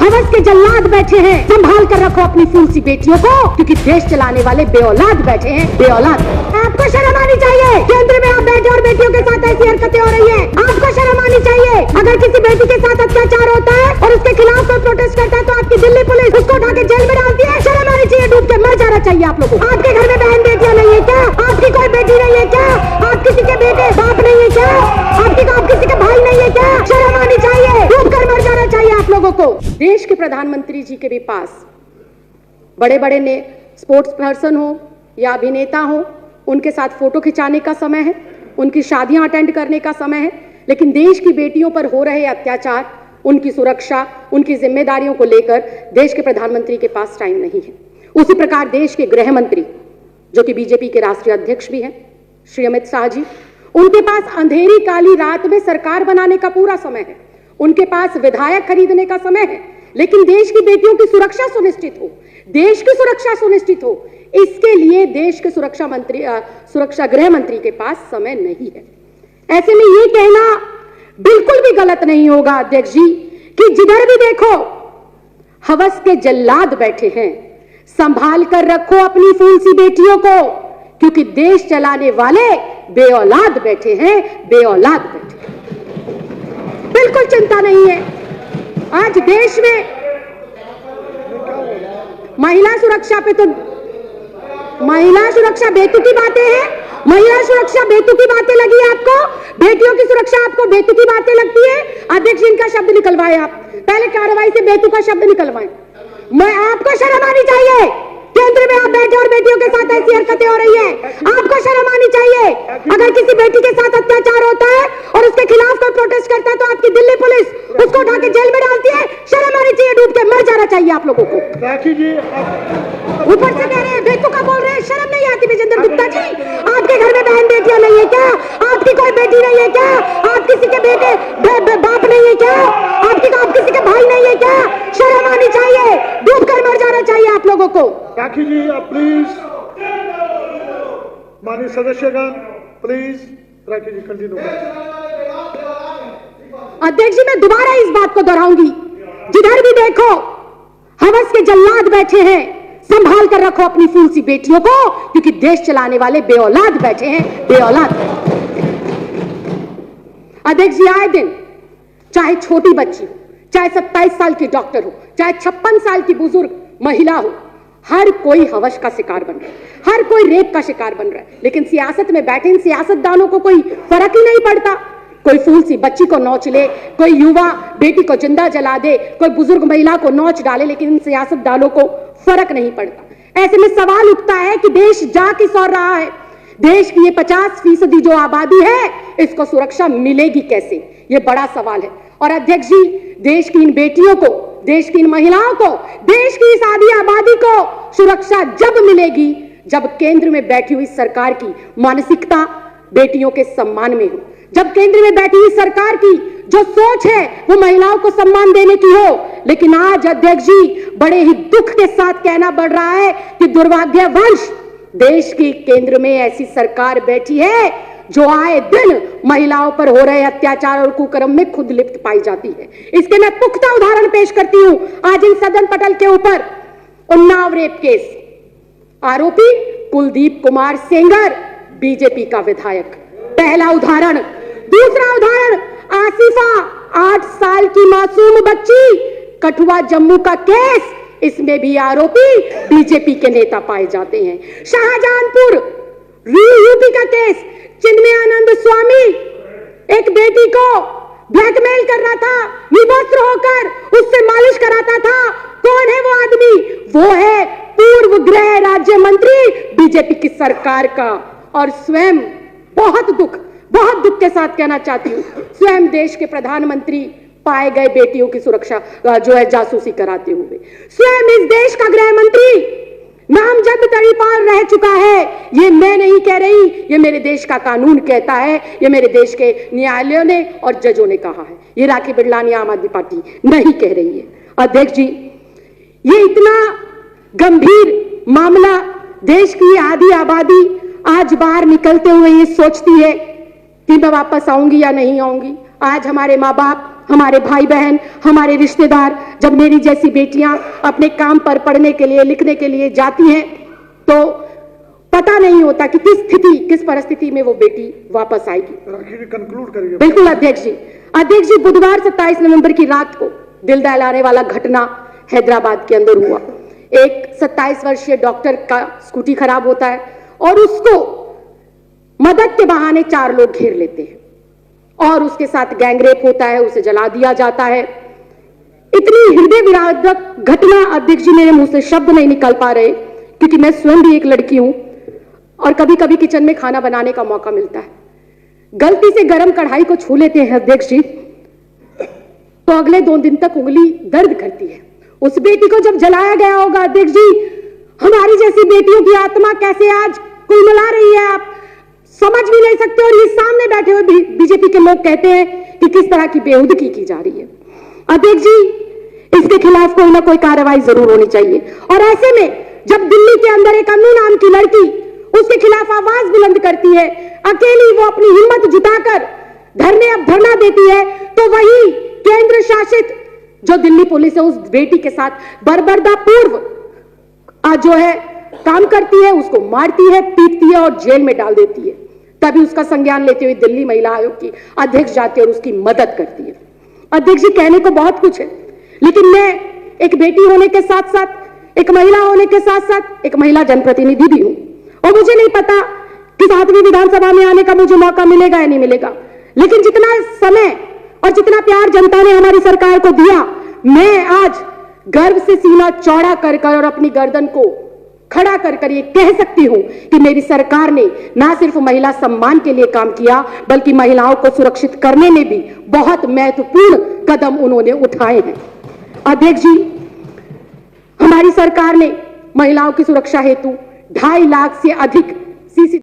हवस के जल्लाद बैठे हैं, संभाल कर रखो अपनी फूल सी बेटियों को, क्योंकि देश चलाने वाले बेऔलाद बैठे हैं, बेऔलाद। आपको शर्म आनी चाहिए, केंद्र में आप बैठे और बेटियों के साथ ऐसी हरकतें हो रही है। आपको शर्म आनी चाहिए। अगर किसी बेटी के साथ अत्याचार होता है और उसके खिलाफ कोई प्रोटेस्ट करता है तो आपकी दिल्ली पुलिस उसको उठा के जेल में डालती है। शर्म आनी चाहिए, डूब के मर जाना चाहिए आप लोगों को। आपके घर में बहन बेटियां नहीं है क्या? आपकी कोई बेटी नहीं है क्या? आप किसी के बेटे बाप नहीं है क्या? आप किसी के भाई नहीं है क्या? शर्म आनी चाहिए, डूब कर मर जाना चाहिए आप लोगों को। देश के प्रधानमंत्री जी के भी पास बड़े बड़े ने स्पोर्ट्स पर्सन हो या अभिनेता हो, उनके साथ फोटो खिंचाने का समय है, उनकी शादियां अटेंड करने का समय है, लेकिन देश की बेटियों पर हो रहे अत्याचार, उनकी सुरक्षा, उनकी जिम्मेदारियों को लेकर देश के प्रधानमंत्री के पास टाइम नहीं है। उसी प्रकार देश के गृह मंत्री, जो कि बीजेपी के राष्ट्रीय अध्यक्ष भी हैं, श्री अमित शाह जी, उनके पास अंधेरी काली रात में सरकार बनाने का पूरा समय है, उनके पास विधायक खरीदने का समय है, लेकिन देश की बेटियों की सुरक्षा सुनिश्चित हो, देश की सुरक्षा सुनिश्चित हो, इसके लिए देश के सुरक्षा गृह मंत्री के पास समय नहीं है। ऐसे में ये कहना बिल्कुल भी गलत नहीं होगा अध्यक्ष जी कि जिधर भी देखो हवस के जल्लाद बैठे हैं, संभाल कर रखो अपनी फूल सी बेटियों को, क्योंकि देश चलाने वाले बेऔलाद बैठे हैं, बेऔलाद बैठे हैं। बिल्कुल चिंता नहीं है। आज देश में महिला सुरक्षा पे तो महिला सुरक्षा बेतुकी बातें हैं, महिला सुरक्षा बेतुकी बातें लगी आपको, बेटियों की सुरक्षा आपको बेतुकी बातें लगती है। अध्यक्ष इनका शब्द निकलवाए, आप पहले कार्रवाई से बेतुका शब्द निकलवाएं। मैं आपको शर्म आनी चाहिए, केंद्र में आप बैठे और बेटियों के साथ ऐसी हरकतें हो रही है। आपको शर्म आनी चाहिए। अगर किसी बेटी के साथ अत्याचार होता है और उसके खिलाफ कोई प्रोटेस्ट करता है तो आपकी दिल्ली पुलिस उसको उठा के जेल में डालती है। शर्म आनी चाहिए, डूब के मर जाना चाहिए आप लोगों को। ऊपर से कह रहे हैं, बेतुका बोल रहे हैं, शर्म नहीं आती विजेंद्र गुप्ता जी? आपके घर में बहन बेटियां नहीं है क्या? आपकी कोई बेटी नहीं है क्या? आप किसी के बेटे बाप नहीं है क्या? आप किसी के भाई नहीं है क्या? शर्म आनी चाहिए, डूब कर मर जाना चाहिए आप लोगों को। राखी जी प्लीज, माननीय सदस्यगण प्लीज, राखी जी कंटिन्यू करें। अध्यक्ष जी, मैं दोबारा इस बात को दोहराऊंगी, जिधर भी देखो हवस के जल्लाद बैठे हैं, संभाल कर रखो अपनी फूल सी बेटियों को, क्योंकि देश चलाने वाले बेऔलाद बैठे हैं, बेऔलाद। अध्यक्ष जी, आए दिन चाहे छोटी बच्ची हो, चाहे 27 साल की डॉक्टर हो, चाहे 56 साल की बुजुर्ग महिला हो, हर कोई हवस का शिकार बन रहा है, हर कोई रेप का शिकार बन रहा है। लेकिन सियासत में बैठे इन सियासतदानों को कोई फर्क ही नहीं पड़ता। कोई फूल सी बच्ची को नोच ले, कोई युवा बेटी को जिंदा जला दे, कोई बुजुर्ग महिला को नोच डाले, लेकिन इन सियासतदानों को फर्क नहीं पड़ता। ऐसे में सवाल उठता है कि देश जा किस ओर रहा है? देश की ये 50% जो आबादी है, इसको सुरक्षा मिलेगी कैसे? ये बड़ा सवाल है। और अध्यक्ष जी, देश की इन बेटियों को, देश की इन महिलाओं को, देश की इस आधी आबादी को सुरक्षा जब मिलेगी जब केंद्र में बैठी हुई सरकार की मानसिकता बेटियों के सम्मान में हो, जब केंद्र में बैठी हुई सरकार की जो सोच है वो महिलाओं को सम्मान देने की हो। लेकिन आज अध्यक्ष जी, बड़े ही दुख के साथ कहना पड़ रहा है कि दुर्भाग्यवश देश की केंद्र में ऐसी सरकार बैठी है जो आए दिन महिलाओं पर हो रहे अत्याचार और कुकर्म में खुद लिप्त पाई जाती है। इसके मैं पुख्ता उदाहरण पेश करती हूं। आज इन सदन पटल के ऊपर उन्नाव रेप केस, आरोपी कुलदीप कुमार सेंगर, बीजेपी का विधायक, पहला उदाहरण। दूसरा उदाहरण, आसिफा 8 साल की मासूम बच्ची, कठुआ जम्मू का केस, इसमें भी आरोपी बीजेपी के नेता पाए जाते हैं। शाहजहांपुर यूपी का केस, चिन्मयानंद स्वामी एक बेटी को ब्लैकमेल कर रहा था, निवस्त्र होकर उससे मालिश कराता था। कौन है वो आदमी? वो है पूर्व गृह राज्य मंत्री बीजेपी की सरकार का। और स्वयं बहुत दुख के साथ कहना चाहती हूं, स्वयं देश के प्रधानमंत्री पाए गए बेटियों की सुरक्षा जो है जासूसी कराते हुए, स्वयं इस देश का गृह मंत्री नामजद तरीपाल रह चुका है। ये मैं नहीं कह रही, ये मेरे देश का कानून कहता है, ये मेरे देश के न्यायालयों ने और जजों ने कहा है, ये राखी बिरलानी आम आदमी पार्टी नहीं कह रही है। अध्यक्ष जी, ये इतना गंभीर मामला, देश की आधी आबादी आज बाहर निकलते हुए ये सोचती है कि मैं वापस आऊंगी या नहीं आऊंगी। आज हमारे माँ बाप हमारे भाई बहन, हमारे रिश्तेदार, जब मेरी जैसी बेटियां अपने काम पर पढ़ने के लिए, लिखने के लिए जाती हैं तो पता नहीं होता कि किस स्थिति, किस परिस्थिति में वो बेटी वापस आएगी। राखी जी कंक्लूड करिए। बिल्कुल अध्यक्ष जी। अध्यक्ष जी, बुधवार 27 नवंबर की रात को दिल दहलाने वाला घटना हैदराबाद के अंदर हुआ। एक 27 वर्षीय डॉक्टर का स्कूटी खराब होता है और उसको मदद के बहाने 4 लोग घेर लेते हैं और उसके साथ गैंगरेप होता है, उसे जला दिया जाता है। इतनी हृदय विदारक घटना अध्यक्ष जी, मेरे मुंह से शब्द नहीं निकल पा रहे, क्योंकि मैं स्वयं भी एक लड़की हूं और कभी कभी किचन में खाना बनाने का मौका मिलता है। गलती से गरम कढ़ाई को छू लेते हैं अध्यक्ष जी, तो अगले 2 दिन तक उंगली दर्द करती है। उस बेटी को जब जलाया गया होगा अध्यक्ष जी, हमारी जैसी बेटियों की आत्मा कैसे आज कुलमिला रही है, आप समझ भी नहीं सकते। और ये सामने बैठे हुए बीजेपी के लोग कहते हैं कि किस तरह की बेहुदगी की जा रही है। अध्यक्ष जी, इसके खिलाफ कोई ना कोई कार्रवाई जरूर होनी चाहिए। और ऐसे में जब दिल्ली के अंदर एक अन्नू नाम की लड़की उसके खिलाफ आवाज बुलंद करती है, अकेली वो अपनी हिम्मत जुटाकर धरना देती है, तो वही केंद्र शासित जो दिल्ली पुलिस है उस बेटी के साथ बर्बरता पूर्व आज जो है काम करती है, उसको मारती है, पीटती है और जेल में डाल देती है। तभी उसका संज्ञान लेते हुए दिल्ली महिला आयोग की अध्यक्ष जाती है और उसकी मदद करती है। अध्यक्ष जी, कहने को बहुत कुछ है, लेकिन मैं एक बेटी होने के साथ साथ, एक महिला होने के साथ साथ एक महिला जनप्रतिनिधि भी हूं और मुझे नहीं पता कि 7वीं विधानसभा में आने का मुझे मौका मिलेगा या नहीं मिलेगा, लेकिन जितना समय और जितना प्यार जनता ने हमारी सरकार को दिया, मैं आज गर्व से सीना चौड़ा कर कर और अपनी गर्दन को खड़ा कर कर ये कह सकती हूं कि मेरी सरकार ने ना सिर्फ महिला सम्मान के लिए काम किया, बल्कि महिलाओं को सुरक्षित करने में भी बहुत महत्वपूर्ण कदम उन्होंने उठाए हैं। अध्यक्ष जी, हमारी सरकार ने महिलाओं की सुरक्षा हेतु 2.5 लाख से अधिक सीसी